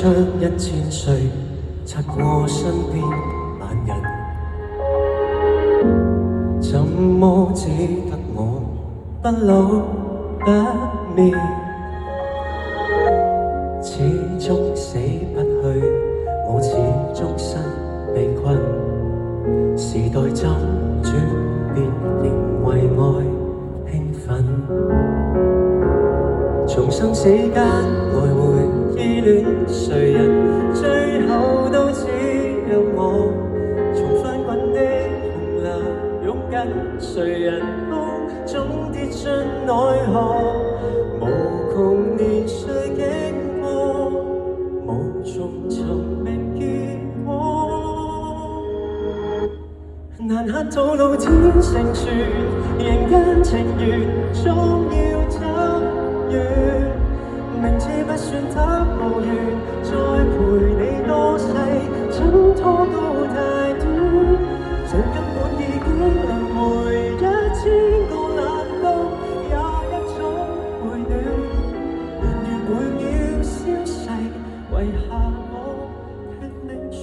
將1000歲擦過身邊萬人，怎麼只得我不老不滅？始終死不去，我始終身被困。時代怎轉變，仍為愛興奮。從生死間來回依戀誰人，最後都只有我。從翻滾的洪流擁緊誰人都總跌進愛河，無窮年歲經過，無從尋覓結果。難行到老天成全，人間情緣終要走遠。明知不算得無緣，再陪你多世，怎拖都太短。這根本已經輪迴1000個冷冬，也一種回暖。年月每秒消逝，遺下我決命算。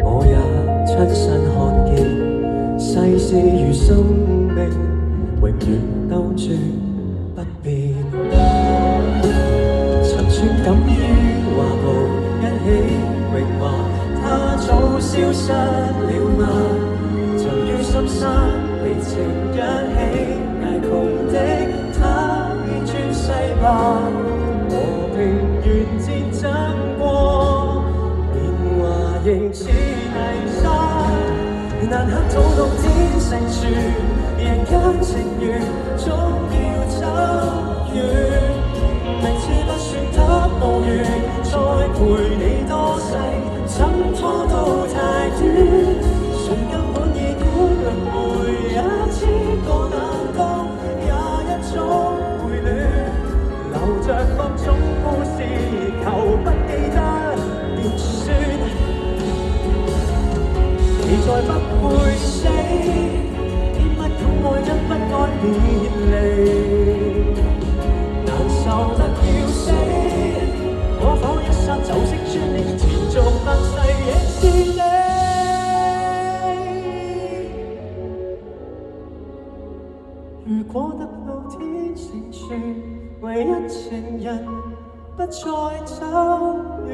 我也親身看見，世事如生命，永遠兜轉不變。曾算敢於話無一起榮華，他早消失了嗎？曾於深山離情一起捱窮的他已轉世吧？和平願戰爭過，年華仍似泥沙，難行到老天成全，人間情緣終要走遠。明知不算得無緣，再陪你多世，怎拖都太短。誰根本已經輪迴1000個冷冬，也一種回暖。留着各種故事，求不記得便算。你再不會死，偏不敢愛因不該別離，難受得要死，可否一剎就識專你，前續萬世亦是你。如果得老天成全，唯一情人不再走遠，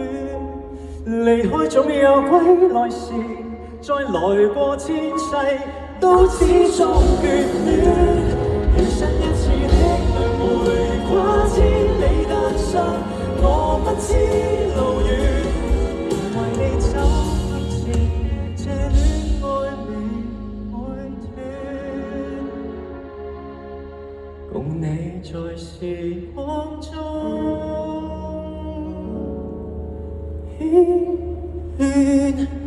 離開總有歸來時，再來過千世，都始終眷戀。人生一次的輪迴，跨千里單身，我不知路遠。為你走向前，這戀愛未會斷。共你在時光中牽絆。